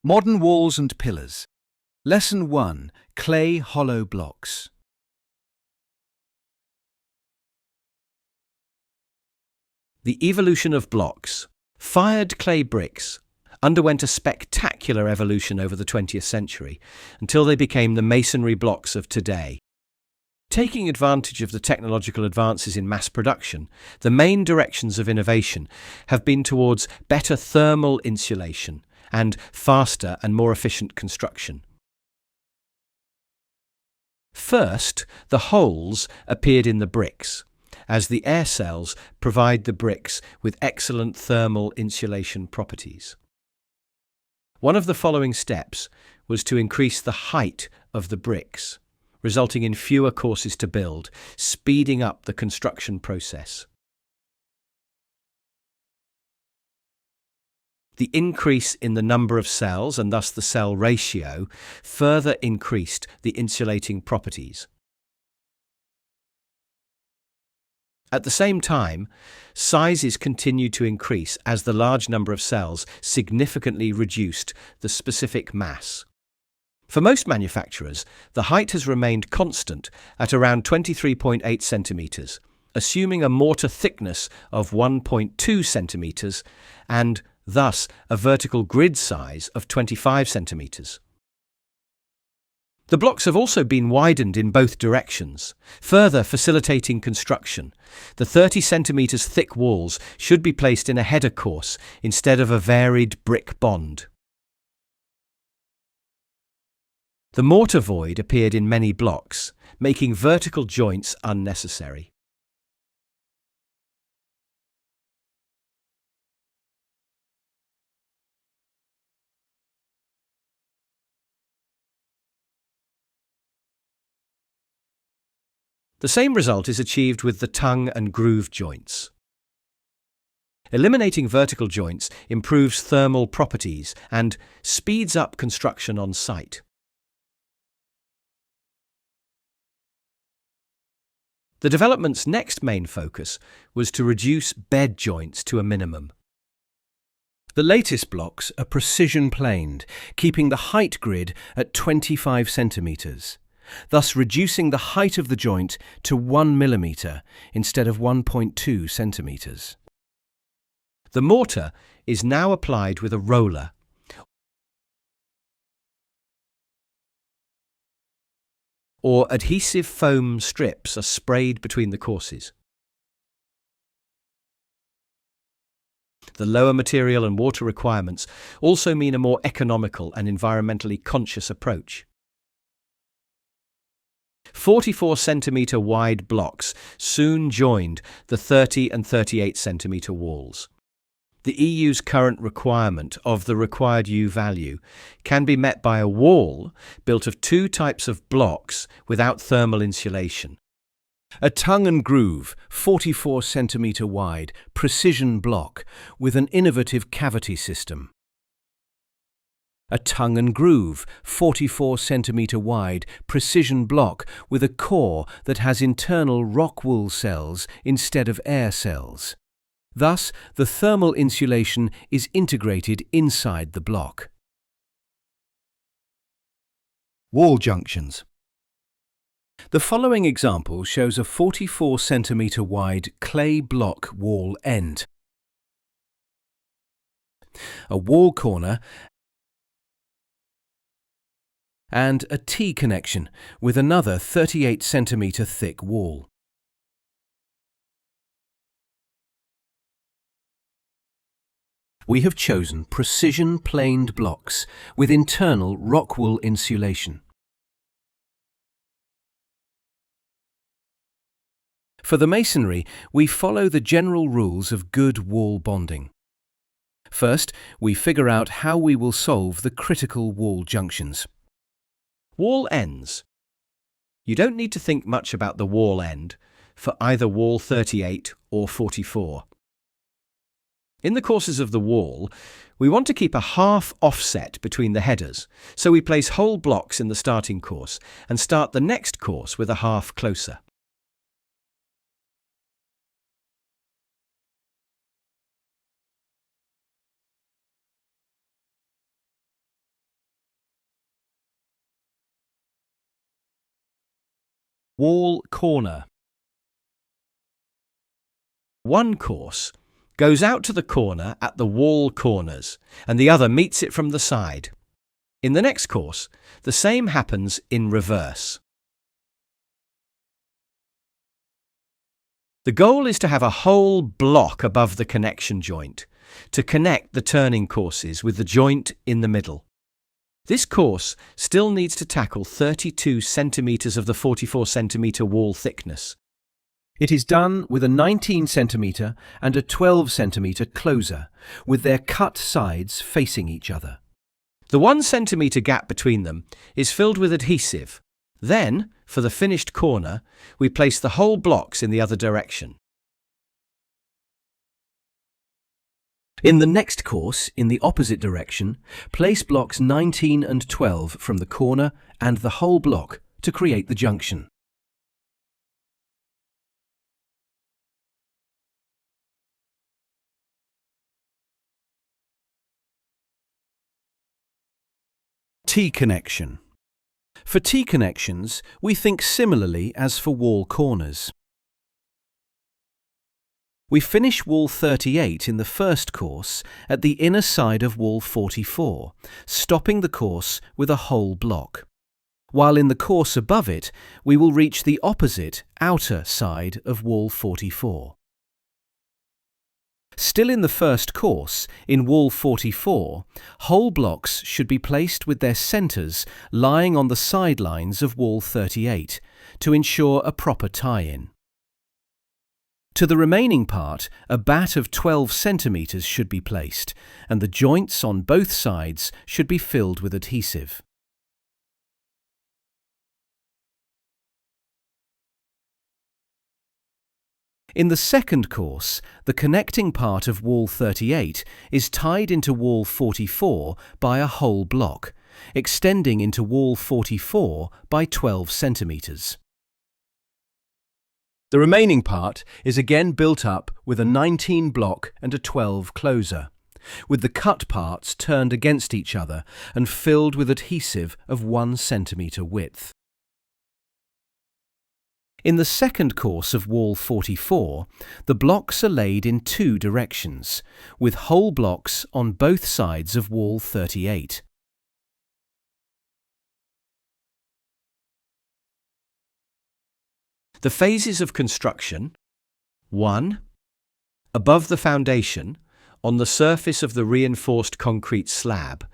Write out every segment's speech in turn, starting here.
Modern walls and pillars. Lesson 1. Clay hollow blocks. The evolution of blocks. Fired clay bricks underwent a spectacular evolution over the 20th century until they became the masonry blocks of today. Taking advantage of the technological advances in mass production, the main directions of innovation have been towards better thermal insulation and faster and more efficient construction. First, the holes appeared in the bricks, as the air cells provide the bricks with excellent thermal insulation properties. One of the following steps was to increase the height of the bricks, resulting in fewer courses to build, speeding up the construction process. The increase in the number of cells, and thus the cell ratio, further increased the insulating properties. At the same time, sizes continued to increase as the large number of cells significantly reduced the specific mass. For most manufacturers, the height has remained constant at around 23.8 centimeters, assuming a mortar thickness of 1.2 centimeters and thus a vertical grid size of 25 centimeters. The blocks have also been widened in both directions, further facilitating construction. The 30 centimeters thick walls should be placed in a header course instead of a varied brick bond. The mortar void appeared in many blocks, making vertical joints unnecessary. The same result is achieved with the tongue and groove joints. Eliminating vertical joints improves thermal properties and speeds up construction on site. The development's next main focus was to reduce bed joints to a minimum. The latest blocks are precision planed, keeping the height grid at 25 centimeters, thus reducing the height of the joint to 1 millimeter instead of 1.2 centimeters. The mortar is now applied with a roller or adhesive foam strips are sprayed between the courses. The lower material and water requirements also mean a more economical and environmentally conscious approach. 44 centimeter wide blocks soon joined the 30 and 38 centimeter walls. The EU's current requirement of the required U value can be met by a wall built of two types of blocks without thermal insulation. A tongue and groove, 44 centimeter wide, precision block with an innovative cavity system. A tongue and groove, 44 centimeter wide, precision block with a core that has internal rock wool cells instead of air cells. Thus, the thermal insulation is integrated inside the block. Wall junctions. The following example shows a 44 centimeter wide clay block wall end, a wall corner, and a T connection with another 38 centimeter thick wall. We have chosen precision planed blocks with internal rock wool insulation. For the masonry, we follow the general rules of good wall bonding. First, we figure out how we will solve the critical wall junctions. Wall ends. You don't need to think much about the wall end for either wall 38 or 44. In the courses of the wall, we want to keep a half offset between the headers, so we place whole blocks in the starting course and start the next course with a half closer. Wall corner. One course goes out to the corner at the wall corners, and the other meets it from the side. In the next course, the same happens in reverse. The goal is to have a whole block above the connection joint to connect the turning courses with the joint in the middle. This course still needs to tackle 32 centimeters of the 44 centimeter wall thickness. It is done with a 19 centimeter and a 12 centimeter closer, with their cut sides facing each other. The 1 centimeter gap between them is filled with adhesive. Then, for the finished corner, we place the whole blocks in the other direction. In the next course, in the opposite direction, place blocks 19 and 12 from the corner and the whole block to create the junction. T-connection. For T-connections, we think similarly as for wall corners. We finish wall 38 in the first course at the inner side of wall 44, stopping the course with a whole block. While in the course above it, we will reach the opposite, outer side of wall 44. Still in the first course, in wall 44, whole blocks should be placed with their centres lying on the sidelines of wall 38 to ensure a proper tie-in. To the remaining part, a bat of 12 centimetres should be placed, and the joints on both sides should be filled with adhesive. In the second course, the connecting part of wall 38 is tied into wall 44 by a whole block, extending into wall 44 by 12 centimetres. The remaining part is again built up with a 19 block and a 12 closer, with the cut parts turned against each other and filled with adhesive of 1 centimetre width. In the second course of wall 44, the blocks are laid in 2 directions, with whole blocks on both sides of wall 38. The phases of construction: 1. Above the foundation, on the surface of the reinforced concrete slab,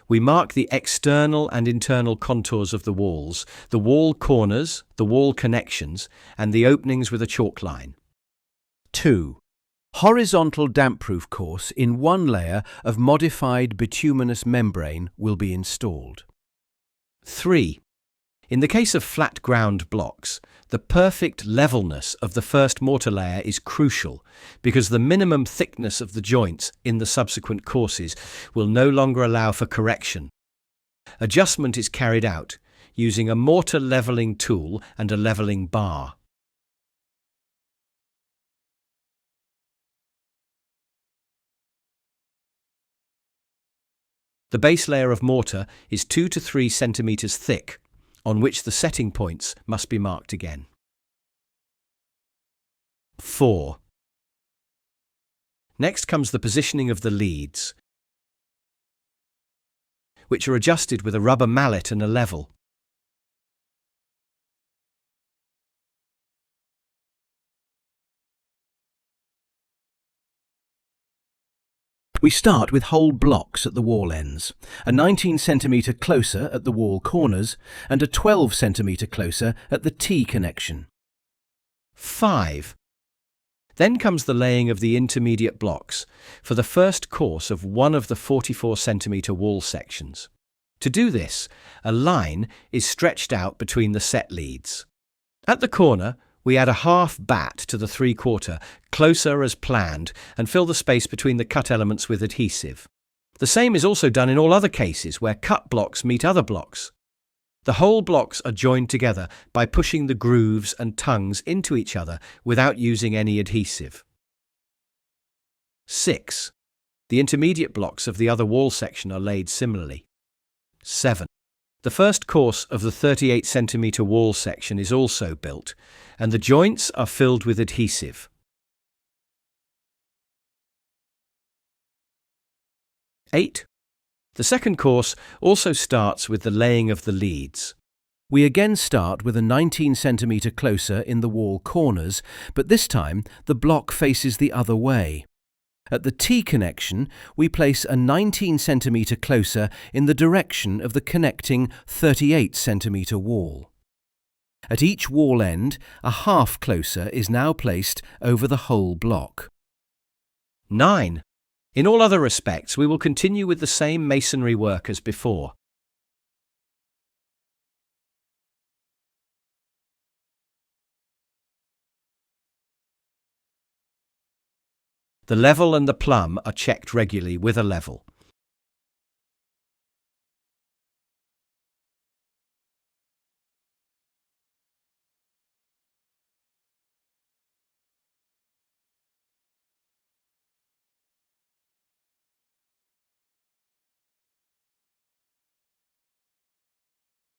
we mark the external and internal contours of the walls, the wall corners, the wall connections, and the openings with a chalk line. 2. Horizontal damp-proof course in 1 layer of modified bituminous membrane will be installed. 3. In the case of flat ground blocks, the perfect levelness of the first mortar layer is crucial because the minimum thickness of the joints in the subsequent courses will no longer allow for correction. Adjustment is carried out using a mortar levelling tool and a levelling bar. The base layer of mortar is 2 to 3 centimetres thick, on which the setting points must be marked again. 4. Next comes the positioning of the leads, which are adjusted with a rubber mallet and a level. We start with whole blocks at the wall ends, a 19 centimetre closer at the wall corners and a 12 centimetre closer at the T connection. 5. Then comes the laying of the intermediate blocks for the first course of one of the 44 centimetre wall sections. To do this, a line is stretched out between the set leads. At the corner, we add a half bat to the 3/4, closer as planned, and fill the space between the cut elements with adhesive. The same is also done in all other cases where cut blocks meet other blocks. The whole blocks are joined together by pushing the grooves and tongues into each other without using any adhesive. 6. The intermediate blocks of the other wall section are laid similarly. 7. The first course of the 38 centimetre wall section is also built, and the joints are filled with adhesive. 8. The second course also starts with the laying of the leads. We again start with a 19 centimetre closer in the wall corners, but this time the block faces the other way. At the T connection, we place a 19 centimetre closer in the direction of the connecting 38 centimetre wall. At each wall end, a half closer is now placed over the whole block. 9. In all other respects, we will continue with the same masonry work as before. The level and the plumb are checked regularly with a level.